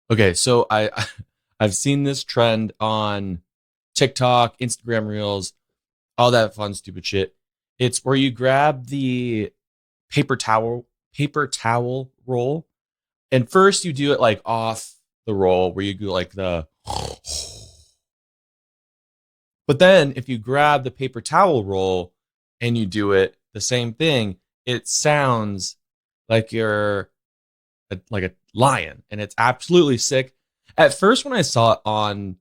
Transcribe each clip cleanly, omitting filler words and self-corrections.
Okay, so I've seen this trend on TikTok, Instagram Reels, all that fun stupid shit. It's where you grab the paper towel paper towel roll, and first you do it like off the roll where you do like the but then if you grab the paper towel roll and you do it the same thing, it sounds like you're like a lion, and it's absolutely sick. At first, when I saw it on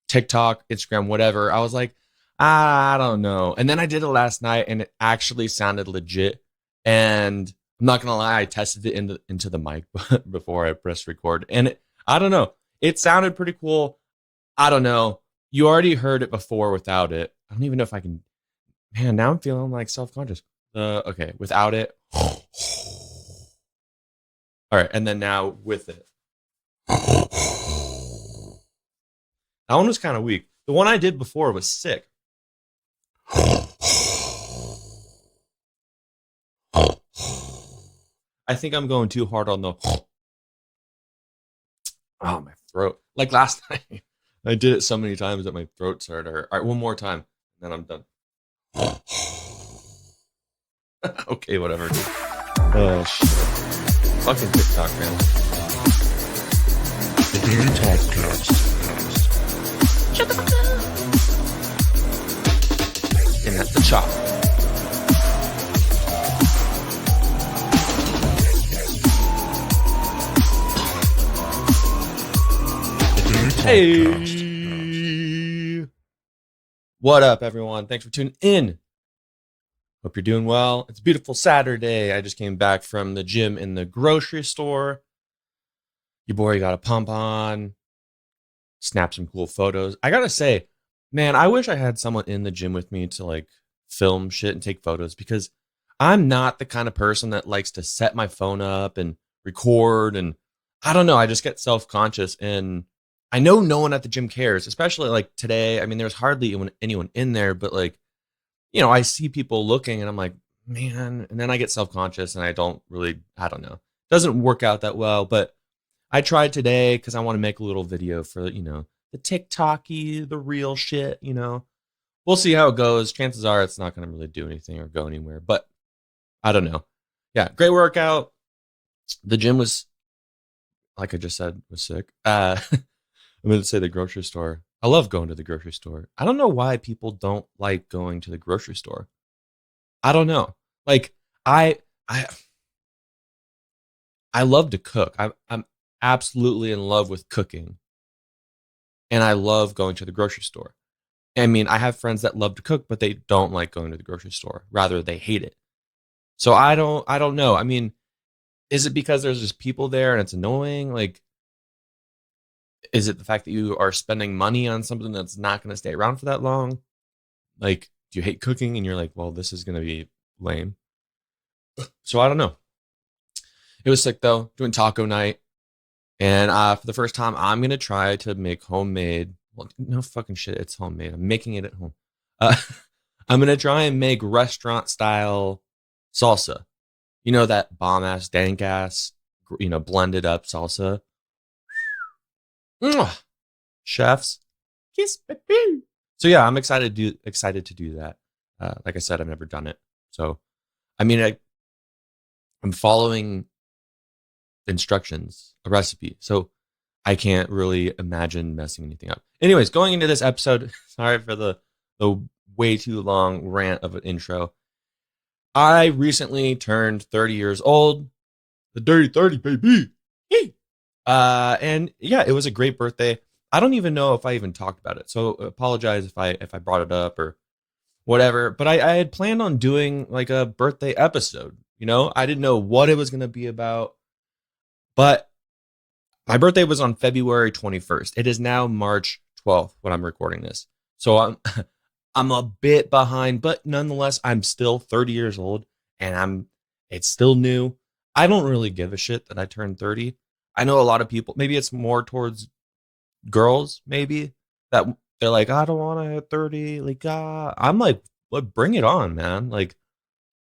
TikTok, Instagram, whatever, I was like, I don't know. And then I did it last night, and it actually sounded legit. And I'm not gonna lie, I tested it into the mic before I pressed record, and I don't know. It sounded pretty cool. I don't know. You already heard it before without it. I don't even know if I can. Man, now I'm feeling like self conscious. Okay, without it. All right, and then now with it. That one was kind of weak. The one I did before was sick. I think I'm going too hard on the. Oh, my throat. Like last night. I did it so many times that my throat started to hurt. All right, one more time, and then I'm done. Okay, whatever. Oh, shit. Fucking TikTok, man. The Danny Toddcast. Shut the fuck up. And that's the chop. Hey, what up, everyone? Thanks for tuning in. Hope you're doing well. It's a beautiful Saturday. I just came back from the gym in the grocery store. Your boy got a pump on, snapped some cool photos. I gotta say, man, I wish I had someone in the gym with me to like film shit and take photos, because I'm not the kind of person that likes to set my phone up and record. And I don't know, I just get self-conscious, and I know no one at the gym cares, especially like today. I mean, there's hardly anyone in there, but like, I see people looking, and I'm like, man, and then I get self-conscious, and I don't know. It doesn't work out that well, but I tried today because I want to make a little video for, the TikToky, the real shit, We'll see how it goes. Chances are it's not going to really do anything or go anywhere, but I don't know. Yeah, great workout. The gym was, like I just said, was sick. I'm going to say the grocery store. I love going to the grocery store. I don't know why people don't like going to the grocery store. I don't know. Like I love to cook. I'm absolutely in love with cooking, and I love going to the grocery store. I mean, I have friends that love to cook, but they don't like going to the grocery store. Rather, they hate it. So I don't know. I mean, is it because there's just people there and it's annoying? Like, is it the fact that you are spending money on something that's not going to stay around for that long? Like, do you hate cooking and you're like, well, this is going to be lame? So I don't know. It was sick though, doing taco night. And for the first time, I'm going to try to make homemade. Well, no fucking shit. It's homemade. I'm making it at home. I'm going to try and make restaurant style salsa. You know, that bomb ass, dank ass, blended up salsa. Chefs, kiss baby. So yeah, I'm excited to do that. Like I said, I've never done it, so I mean, I'm following instructions, a recipe, so I can't really imagine messing anything up. Anyways, going into this episode, sorry for the way too long rant of an intro. I recently turned 30 years old. The dirty 30, baby. And yeah, it was a great birthday. I don't even know if I even talked about it, so apologize if I brought it up or whatever. But I had planned on doing like a birthday episode. I didn't know what it was going to be about, but my birthday was on February 21st. It is now March 12th when I'm recording this, so I'm a bit behind, but nonetheless, I'm still 30 years old, and it's still new. I don't really give a shit that I turned 30. I know a lot of people, maybe it's more towards girls, maybe, that they're like, I don't want to hit 30. Like, I'm like, bring it on, man. Like,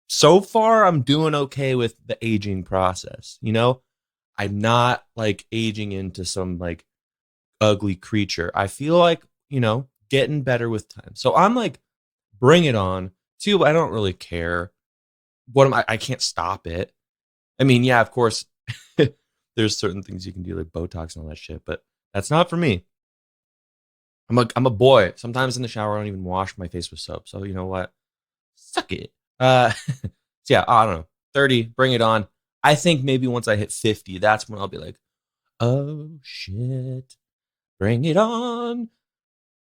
so far, I'm doing okay with the aging process. I'm not like aging into some like ugly creature. I feel like, getting better with time. So I'm like, bring it on. Two, I don't really care. What am I can't stop it. I mean, yeah, of course, there's certain things you can do like Botox and all that shit, but that's not for me. I'm a boy. Sometimes in the shower, I don't even wash my face with soap. So you know what? Suck it. So yeah, I don't know. 30, bring it on. I think maybe once I hit 50, that's when I'll be like, oh shit, bring it on.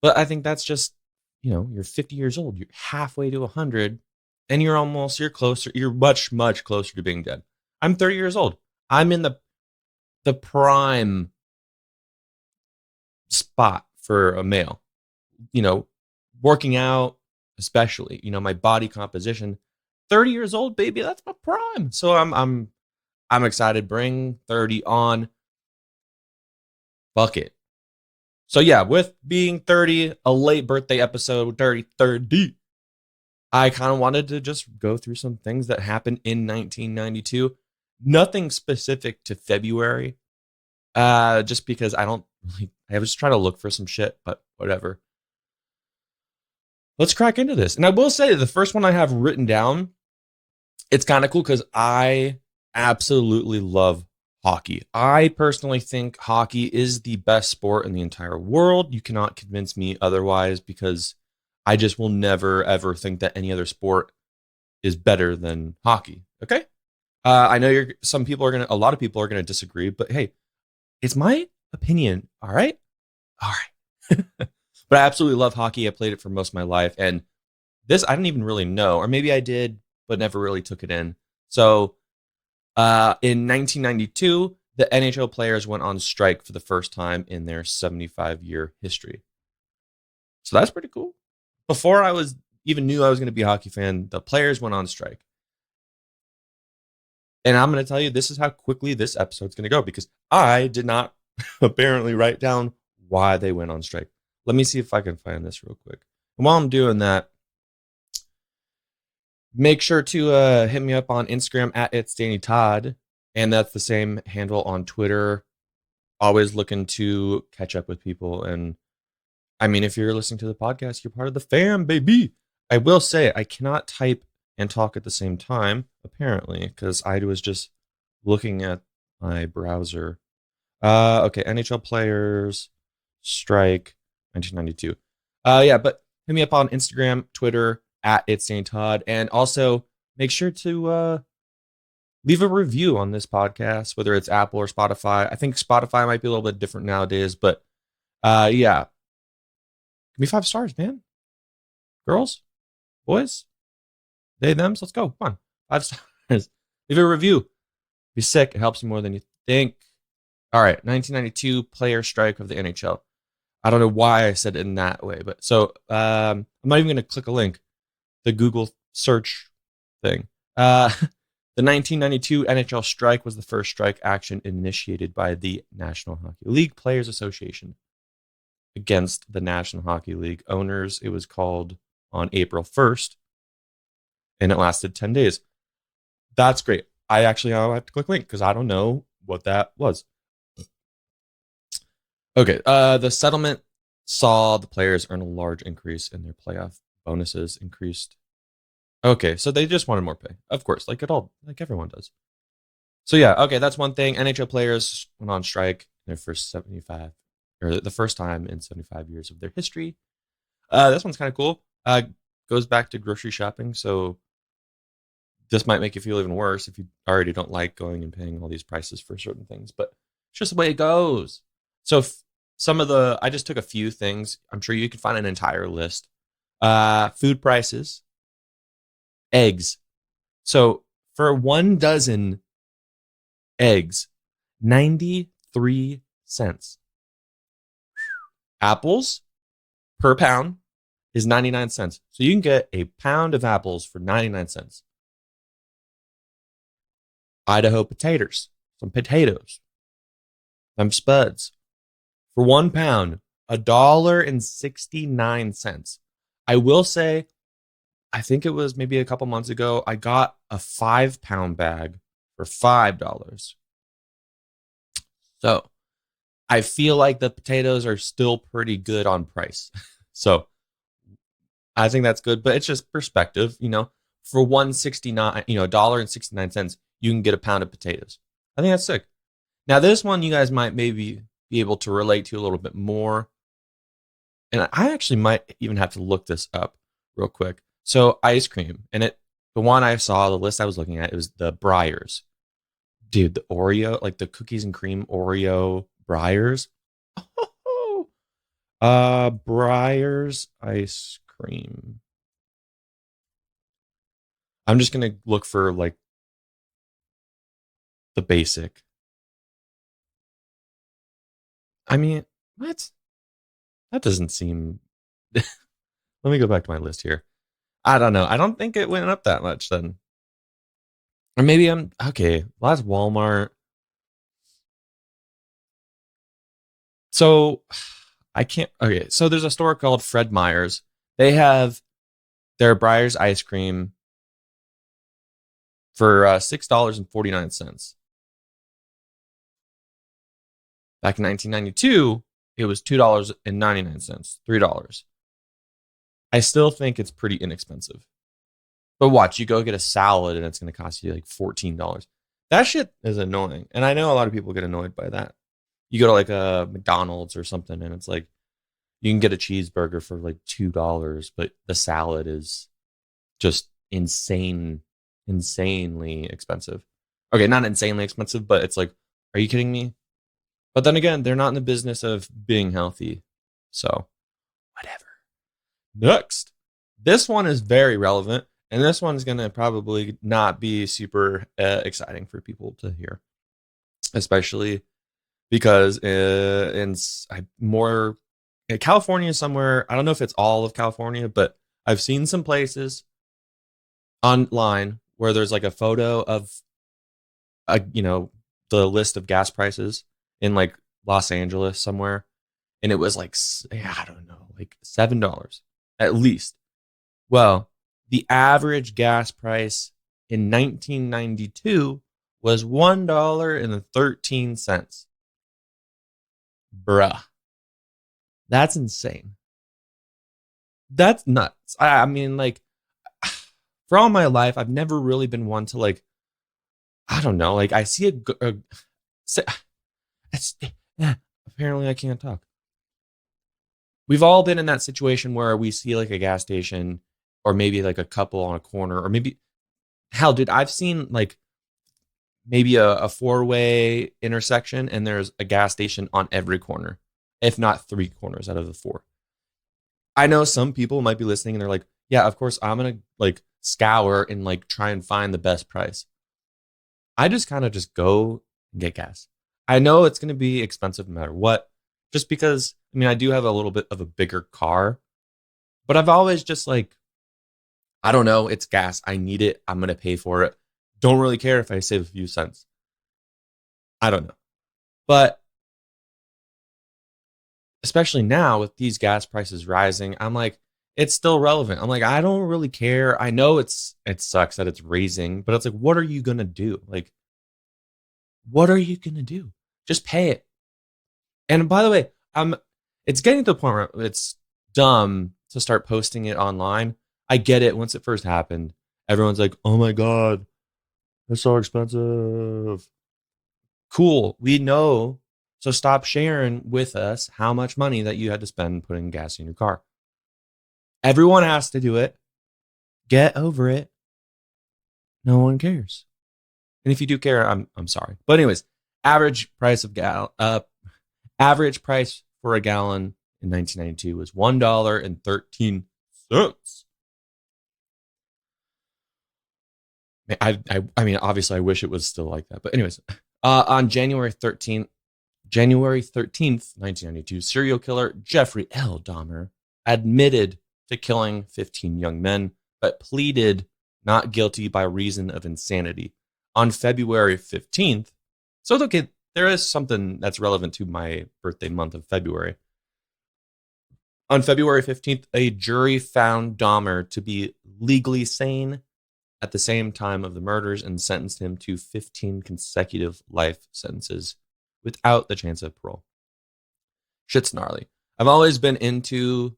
But I think that's just, you're 50 years old. You're halfway to 100, and you're closer. You're much, much closer to being dead. I'm 30 years old. I'm in the prime spot for a male. Working out, especially, my body composition. 30 years old, baby, that's my prime. So I'm excited. Bring 30 on. Fuck it. So yeah, with being 30, a late birthday episode, 30, I kind of wanted to just go through some things that happened in 1992. Nothing specific to February, just because I was trying to look for some shit, but whatever. Let's crack into this. And I will say the first one I have written down, it's kind of cool because I absolutely love hockey. I personally think hockey is the best sport in the entire world. You cannot convince me otherwise because I just will never, ever think that any other sport is better than hockey. Okay? I know a lot of people are going to disagree, but hey, it's my opinion. All right? All right. But I absolutely love hockey. I played it for most of my life. And this, I didn't even really know, or maybe I did, but never really took it in. So in 1992, the NHL players went on strike for the first time in their 75-year history. So that's pretty cool. Before I even knew I was going to be a hockey fan, the players went on strike. And I'm going to tell you, this is how quickly this episode's going to go because I did not apparently write down why they went on strike. Let me see if I can find this real quick. And while I'm doing that, make sure to hit me up on Instagram at It's Danny Todd. And that's the same handle on Twitter. Always looking to catch up with people. And I mean, if you're listening to the podcast, you're part of the fam, baby. I will say I cannot type and talk at the same time, apparently, because I was just looking at my browser. Okay, NHL players, strike, 1992. Yeah, but hit me up on Instagram, Twitter, at It's Danny Todd. And also make sure to leave a review on this podcast, whether it's Apple or Spotify. I think Spotify might be a little bit different nowadays, but yeah. Give me 5 stars, man. Girls, boys, they, thems, let's go. Come on. 5 stars. Leave a review. Be sick. It helps you more than you think. All right. 1992 player strike of the NHL. I don't know why I said it in that way, but so I'm not even going to click a link. The Google search thing. The 1992 NHL strike was the first strike action initiated by the National Hockey League Players Association against the National Hockey League owners. It was called on April 1st, and it lasted 10 days. That's great. I'll have to click link because I don't know what that was. Okay, the settlement saw the players earn a large increase in their playoff bonuses increased. Okay, so they just wanted more pay. Of course, like everyone does. So yeah, okay, that's one thing. NHL players went on strike in their first 75, or the first time in 75 years of their history. This one's kind of cool. Goes back to grocery shopping, so this might make you feel even worse if you already don't like going and paying all these prices for certain things, but it's just the way it goes. So I just took a few things. I'm sure you could find an entire list. Food prices. Eggs. So for 1 dozen eggs, 93 cents. Apples per pound is 99 cents. So you can get a pound of apples for 99 cents. Idaho potatoes, some potatoes, some spuds. For 1 pound, $1.69. I will say, I think it was maybe a couple months ago, I got a 5-pound bag for $5. So I feel like the potatoes are still pretty good on price. So I think that's good, but it's just perspective, For 169, $1.69, you can get a pound of potatoes. I think that's sick. Now this one you guys might maybe be able to relate to a little bit more. And I actually might even have to look this up real quick. So ice cream, and the one I saw, the list I was looking at, it was the Breyers. Dude, the Oreo, like the cookies and cream Oreo Breyers. Breyers ice cream. I'm just gonna look for like the basic. I mean, what? That doesn't seem. Let me go back to my list here. I don't know. I don't think it went up that much then. Or maybe I'm okay. Last Walmart. So I can't. Okay, so there's a store called Fred Meyer's. They have their Breyers ice cream for $6.49. Back in 1992, it was $2.99, $3. I still think it's pretty inexpensive. But watch, you go get a salad and it's going to cost you like $14. That shit is annoying. And I know a lot of people get annoyed by that. You go to like a McDonald's or something and it's like you can get a cheeseburger for like $2, but the salad is just insanely expensive. Okay, not insanely expensive, but it's like, are you kidding me? But then again, they're not in the business of being healthy. So, whatever. Next. This one is very relevant, and this one's going to probably not be super exciting for people to hear, especially because in California somewhere, I don't know if it's all of California, but I've seen some places online where there's like a photo of the list of gas prices in like Los Angeles somewhere, and it was like, I don't know, like $7 at least. Well, the average gas price in 1992 was $1.13. Bruh. That's insane. That's nuts. I mean, like, for all my life, I've never really been one to like, I don't know, like I see apparently I can't talk. We've all been in that situation where we see like a gas station or maybe like a couple on a corner, or maybe hell, dude, I've seen like maybe a four-way intersection and there's a gas station on every corner, if not 3 corners out of the 4. I know some people might be listening and they're like, yeah, of course I'm going to like scour and like try and find the best price. I just kind of just go and get gas. I know it's going to be expensive no matter what, just because, I mean, I do have a little bit of a bigger car, but I've always just like, I don't know, it's gas. I need it. I'm going to pay for it. Don't really care if I save a few cents. I don't know. But especially now with these gas prices rising, I'm like, it's still relevant. I'm like, I don't really care. I know it sucks that it's raising, but it's like, what are you going to do? Like, what are you going to do? Just pay it. And by the way, it's getting to the point where it's dumb to start posting it online. I get it. Once it first happened, everyone's like, oh my God, it's so expensive. Cool. We know. So stop sharing with us how much money that you had to spend putting gas in your car. Everyone has to do it. Get over it. No one cares. And if you do care, I'm sorry. But anyways, average price for a gallon in 1992 was $1.13. I mean, obviously, I wish it was still like that. But anyways, on January 13th, 1992, serial killer Jeffrey L. Dahmer admitted to killing 15 young men, but pleaded not guilty by reason of insanity. On February 15th, so okay, there is something that's relevant to my birthday month of February. On February 15th, a jury found Dahmer to be legally sane at the same time of the murders and sentenced him to 15 consecutive life sentences. without the chance of parole. Shit's gnarly. I've always been into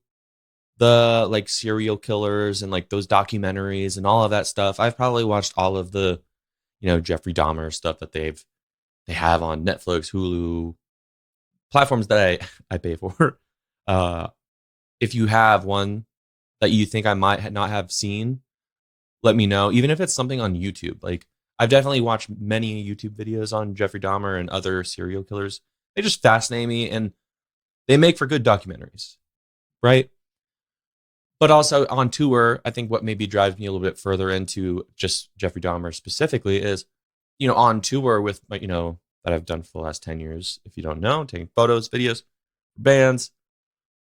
the like serial killers and like those documentaries and all of that stuff. I've probably watched all of the, Jeffrey Dahmer stuff that they have on Netflix, Hulu, platforms that I pay for. Uh, if you have one that you think I might not have seen, let me know. Even if it's something on YouTube, like I've definitely watched many YouTube videos on Jeffrey Dahmer and other serial killers. They just fascinate me, and they make for good documentaries, right? But also on tour, I think what maybe drives me a little bit further into just Jeffrey Dahmer specifically is, on tour with my, that I've done for the last 10 years. If you don't know, taking photos, videos, bands,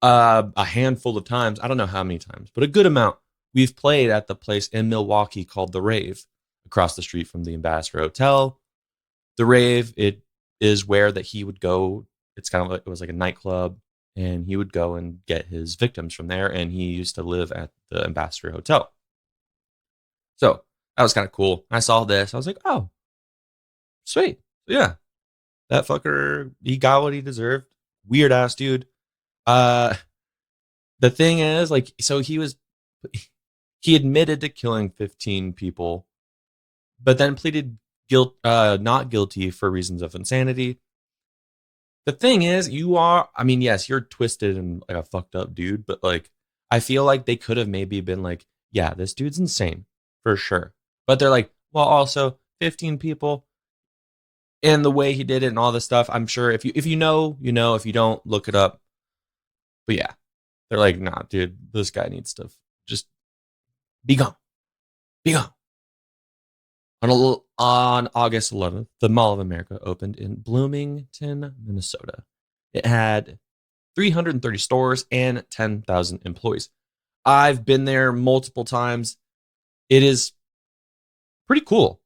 a handful of times. I don't know how many times, but a good amount. We've played at the place in Milwaukee called The Rave, across the street from the Ambassador Hotel. The Rave, it is where that he would go. It's kind of like, it was like a nightclub, and he would go and get his victims from there. And he used to live at the Ambassador Hotel. So that was kind of cool. I saw this. I was like, oh, sweet. Yeah, that fucker, he got what he deserved. Weird ass dude. The thing is, like, so he admitted to killing 15 people, but then pleaded not guilty for reasons of insanity. The thing is, yes, you're twisted and like a fucked up dude, but like, I feel like they could have maybe been like, yeah, this dude's insane for sure. But they're like, well, also 15 people, and the way he did it and all this stuff. I'm sure if you know, if you don't, look it up. But yeah, they're like, nah, dude, this guy needs to just be gone. Be gone. On August 11th, the Mall of America opened in Bloomington, Minnesota. It had 330 stores and 10,000 employees. I've been there multiple times. It is pretty cool.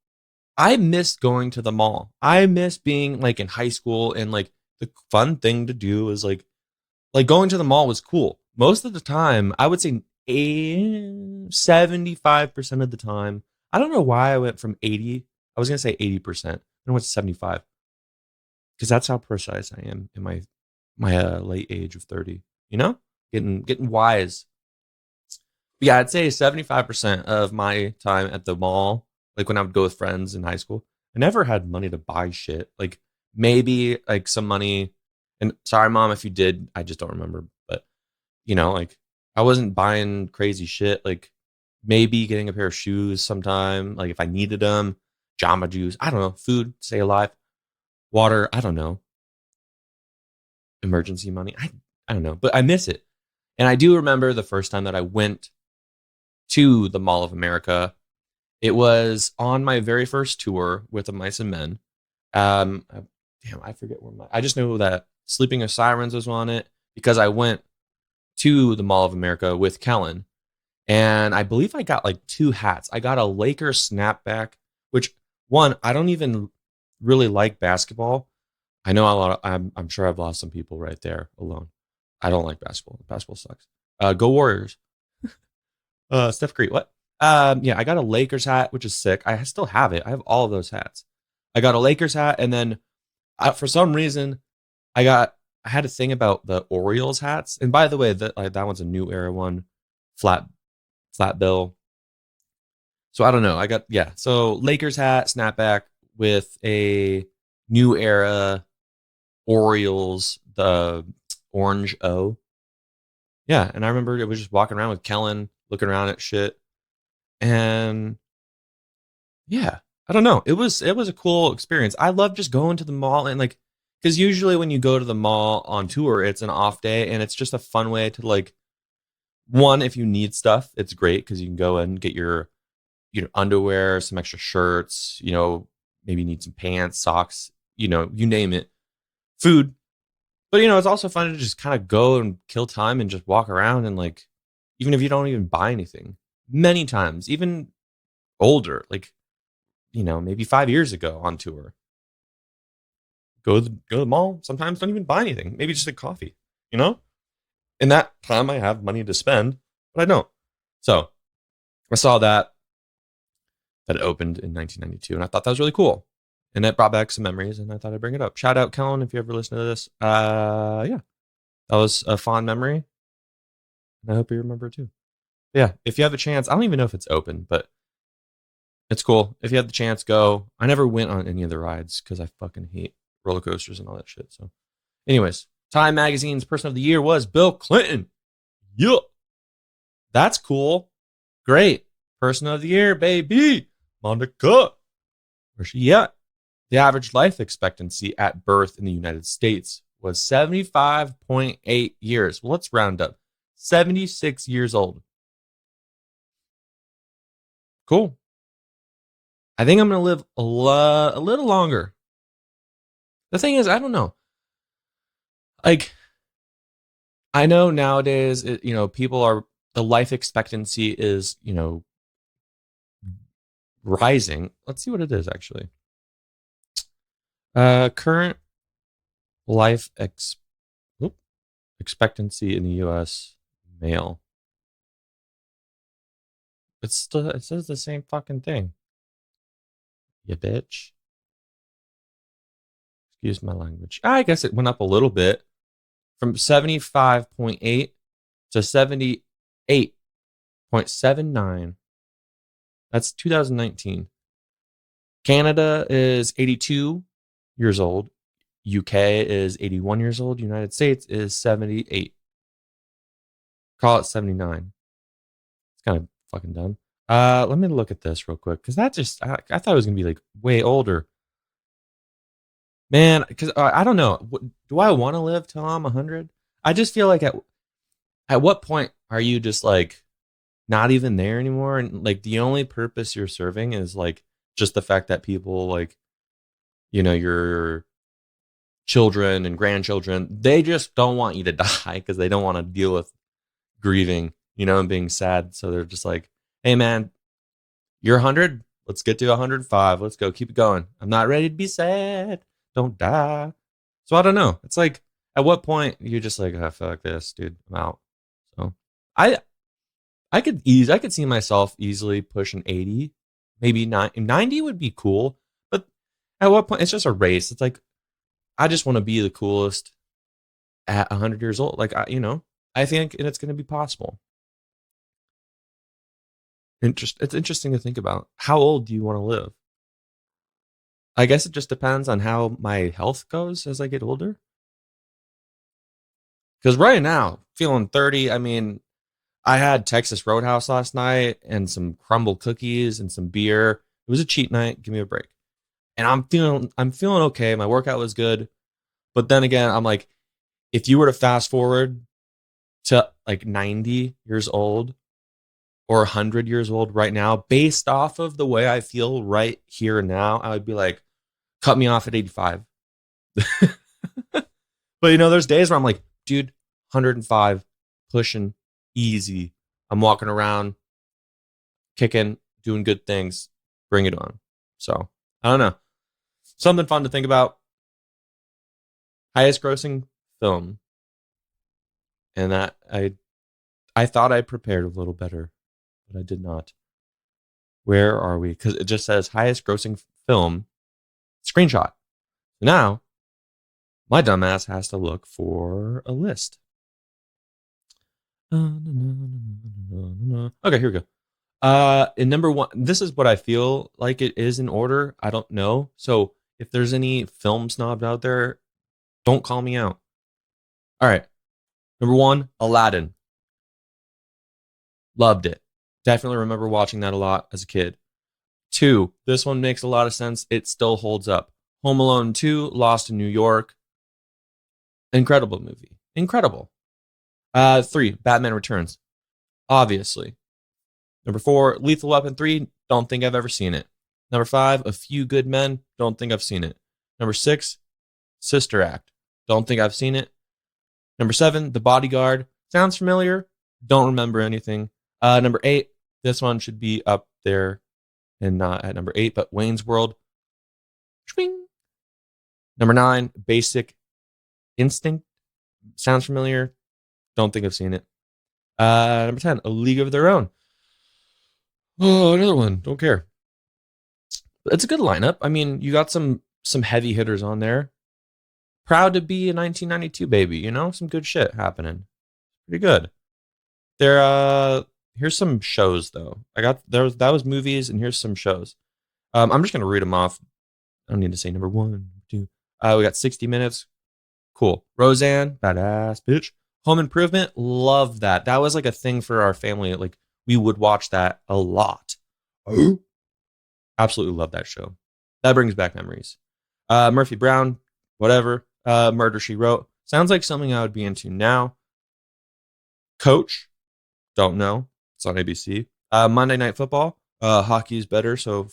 I miss going to the mall. I miss being like in high school, and like the fun thing to do is like going to the mall was cool. Most of the time, I would say 75% of the time. I don't know why I went from 80. I was going to say 80%. And I went to 75. Because that's how precise I am in my late age of 30. Getting wise. But yeah, I'd say 75% of my time at the mall, like when I would go with friends in high school, I never had money to buy shit. Like maybe like some money. And sorry, Mom, if you did, I just don't remember. But, like I wasn't buying crazy shit. Like maybe getting a pair of shoes sometime, like if I needed them, Jamba Juice, I don't know, food, stay alive, water, I don't know, emergency money, I don't know, but I miss it. And I do remember the first time that I went to the Mall of America. It was on my very first tour with the Mice and Men. I forget I just know that Sleeping with Sirens was on it because I went to the Mall of America with Kellen. And I believe I got like 2 hats. I got a Lakers snapback, which one, I don't even really like basketball. I know I'm sure I've lost some people right there alone. I don't like basketball. Basketball sucks. Go Warriors. Steph Curry. What? Yeah, I got a Lakers hat, which is sick. I still have it. I have all of those hats. I got a Lakers hat, and then for some reason, I had a thing about the Orioles hats. And by the way, that one's a new era one, flat bill. So I don't know. So Lakers hat, snapback with a new era Orioles, the orange O. Yeah, and I remember it was just walking around with Kellen, looking around at shit. And yeah, I don't know. It was a cool experience. I love just going to the mall, and like, because usually when you go to the mall on tour, it's an off day, and it's just a fun way to like, one, if you need stuff, it's great because you can go and get your underwear, some extra shirts, maybe you need some pants, socks, you name it, food. But it's also fun to just kind of go and kill time and just walk around, and like, even if you don't even buy anything, many times, even older, like, maybe 5 years ago on tour, go to the mall, sometimes don't even buy anything, maybe just a coffee, in that time I have money to spend, but I don't. So I saw that it opened in 1992, and I thought that was really cool. And it brought back some memories, and I thought I'd bring it up. Shout out, Kellen, if you ever listen to this. Yeah, that was a fond memory, and I hope you remember it too. Yeah, if you have a chance, I don't even know if it's open, but it's cool. If you have the chance, go. I never went on any of the rides because I fucking hate roller coasters and all that shit. So, anyways, Time Magazine's Person of the Year was Bill Clinton. Yup. That's cool. Great. Person of the Year, baby. Monica. Where's she at? The average life expectancy at birth in the United States was 75.8 years. Well, let's round up. 76 years old. Cool. I think I'm going to live a little longer. The thing is, I don't know. Like, I know nowadays, people are, the life expectancy is, rising. Let's see what it is, actually. Current life expectancy in the U.S. male. It says the same fucking thing. You bitch. Excuse my language. I guess it went up a little bit from 75.8 to 78.79. That's 2019. Canada is 82 years old. UK is 81 years old. United States is 78. Call it 79. It's kind of fucking dumb. Let me look at this real quick, because that just, I thought it was going to be like way older. Man, because I don't know. Do I want to live till I'm 100? I just feel like at what point are you just like not even there anymore? And like the only purpose you're serving is like just the fact that people like, your children and grandchildren, they just don't want you to die because they don't want to deal with grieving, and being sad. So they're just like, hey man, you're 100. Let's get to 105. Let's go. Keep it going. I'm not ready to be sad. Don't die. So I don't know. It's like, at what point you're just like, oh, fuck this, dude. I'm out. So I could see myself easily pushing 80, maybe 90 would be cool. But at what point? It's just a race. It's like, I just want to be the coolest at 100 years old. Like, I think it's going to be possible. It's interesting to think about. How old do you want to live? I guess it just depends on how my health goes as I get older. Because right now, feeling 30, I mean, I had Texas Roadhouse last night and some crumble cookies and some beer. It was a cheat night. Give me a break. And I'm feeling okay. My workout was good. But then again, I'm like, if you were to fast forward to like 90 years old or 100 years old right now, based off of the way I feel right here and now, I would be like, cut me off at 85. But there's days where I'm like, dude, 105, pushing, easy. I'm walking around, kicking, doing good things. Bring it on. So, I don't know. Something fun to think about. Highest grossing film. And that I thought I prepared a little better, but I did not. Where are we? Because it just says highest grossing film screenshot. Now, my dumbass has to look for a list. Okay, here we go. In number one, this is what I feel like it is in order. I don't know. So if there's any film snobs out there, don't call me out. All right. Number one, Aladdin. Loved it. Definitely remember watching that a lot as a kid. 2, this one makes a lot of sense. It still holds up. Home Alone 2, Lost in New York. Incredible movie. Incredible. 3, Batman Returns. Obviously. Number 4, Lethal Weapon 3. Don't think I've ever seen it. Number 5, A Few Good Men. Don't think I've seen it. Number 6, Sister Act. Don't think I've seen it. Number 7, The Bodyguard. Sounds familiar. Don't remember anything. Number 8, this one should be up there and not at number 8, but Wayne's World. Swing. Number 9, Basic Instinct. Sounds familiar. Don't think I've seen it. Number 10, A League of Their Own. Oh, another one. Don't care. It's a good lineup. I mean, you got some some heavy hitters on there. Proud to be a 1992 baby, some good shit happening. Pretty good. Here's some shows though. That was movies, and here's some shows. I'm just gonna read them off. I don't need to say number 1, 2. We got 60 Minutes. Cool. Roseanne, badass bitch. Home Improvement, love that. That was like a thing for our family. Like we would watch that a lot. Oh, absolutely love that show. That brings back memories. Murphy Brown, whatever. Murder, She Wrote. Sounds like something I would be into now. Coach, don't know. It's on ABC. Monday Night Football. Hockey is better, so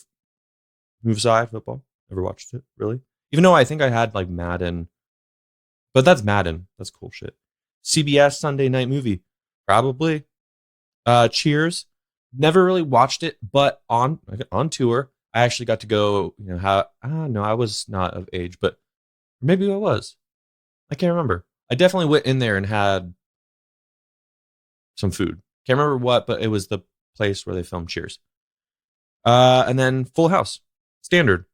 move aside football. Never watched it, really. Even though I think I had like Madden. But that's Madden. That's cool shit. CBS Sunday Night Movie. Probably. Cheers. Never really watched it, but on tour, I actually got to go, no, I was not of age, but maybe I was. I can't remember. I definitely went in there and had some food. Can't remember what, but it was the place where they filmed Cheers. And then Full House. Standard.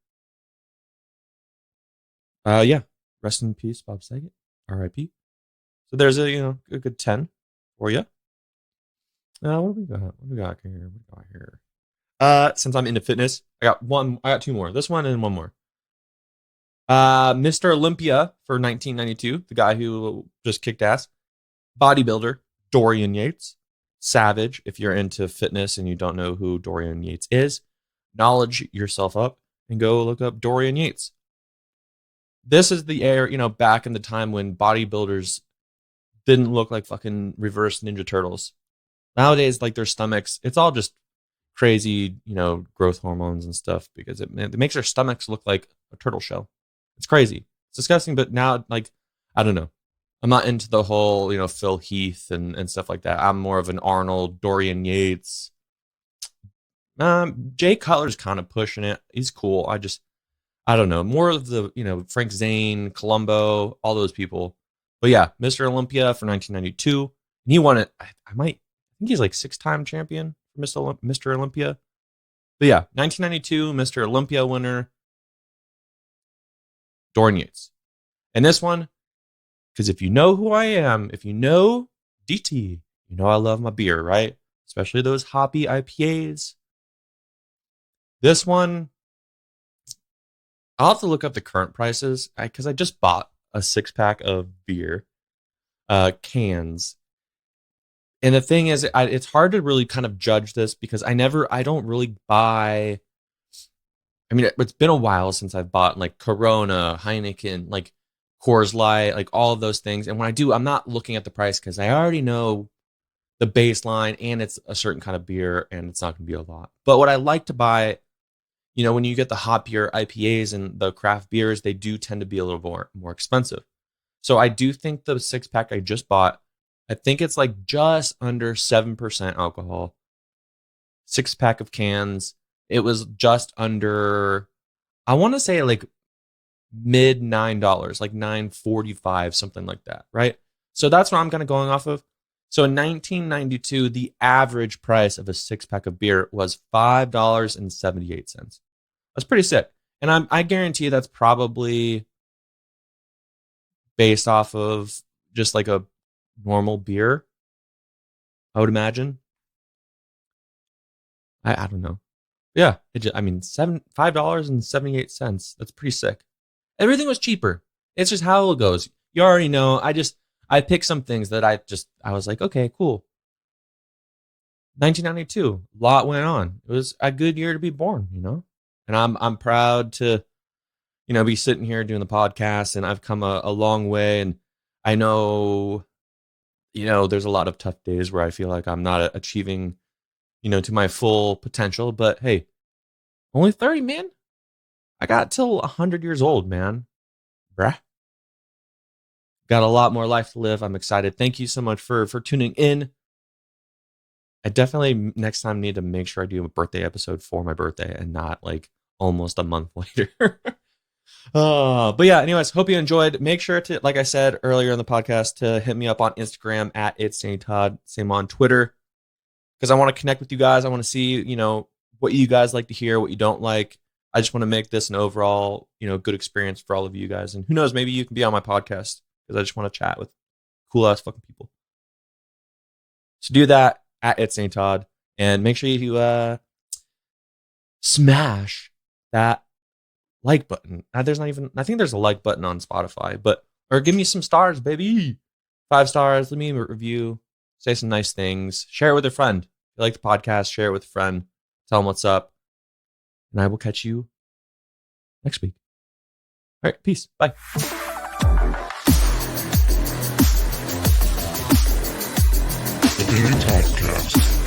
Yeah. Rest in peace, Bob Saget. R.I.P. So there's a good 10 for you. What do we got? What do we got here? Since I'm into fitness, I got 2 more. This one and 1 more. Mr. Olympia for 1992, the guy who just kicked ass. Bodybuilder, Dorian Yates. Savage, if you're into fitness and you don't know who Dorian Yates is, knowledge yourself up and go look up Dorian Yates. This is the era, back in the time when bodybuilders didn't look like fucking reverse Ninja Turtles. Nowadays, like their stomachs, it's all just crazy, growth hormones and stuff because it makes their stomachs look like a turtle shell. It's crazy. It's disgusting, but now, like, I don't know. I'm not into the whole, Phil Heath and stuff like that. I'm more of an Arnold, Dorian Yates. Jay Cutler's kind of pushing it. He's cool. I don't know. More of the, Frank Zane, Columbo, all those people. But yeah, Mr. Olympia for 1992. And he won it. I think he's like 6-time champion for Mr. Olympia. But yeah, 1992, Mr. Olympia winner, Dorian Yates. And this one, because if you know who I am, if you know DT, I love my beer, right? Especially those hoppy IPAs. This one, I'll have to look up the current prices because I just bought a 6-pack of beer cans. And the thing is, it's hard to really kind of judge this because I don't really buy. I mean, it's been a while since I've bought like Corona, Heineken, like Coors Light, like all of those things. And when I do, I'm not looking at the price because I already know the baseline and it's a certain kind of beer and it's not going to be a lot. But what I like to buy, when you get the hoppier IPAs and the craft beers, they do tend to be a little more expensive. So I do think the 6-pack I just bought, I think it's like just under 7% alcohol. 6-pack of cans. It was just under, I want to say like mid $9, like $9.45, something like that, right? So that's what I'm kind of going off of. So in 1992, the average price of a 6-pack of beer was $5.78. That's pretty sick. And I guarantee you that's probably based off of just like a normal beer, I would imagine. I don't know. Yeah, $5.78. That's pretty sick. Everything was cheaper. It's just how it goes. You already know. I picked some things that I was like, okay, cool. 1992, a lot went on. It was a good year to be born, And I'm proud to, be sitting here doing the podcast, and I've come a long way. And I know, there's a lot of tough days where I feel like I'm not achieving, to my full potential. But hey, only 30, man. I got till 100 years old, man. Bruh. Got a lot more life to live. I'm excited. Thank you so much for tuning in. I definitely next time need to make sure I do a birthday episode for my birthday and not like almost a month later. But yeah, anyways, hope you enjoyed. Make sure to, like I said earlier in the podcast, to hit me up on Instagram at It's Danny Todd. Same on Twitter, because I want to connect with you guys. I want to see, what you guys like to hear, what you don't like. I just want to make this an overall, good experience for all of you guys. And who knows, maybe you can be on my podcast because I just want to chat with cool ass fucking people. So do that at It's Danny Todd, and make sure you smash that like button. I think there's a like button on Spotify, or give me some stars, baby. 5 stars. Leave me a review. Say some nice things. Share it with a friend. If you like the podcast, share it with a friend. Tell them what's up. And I will catch you next week. All right. Peace. Bye. The Danny Toddcast.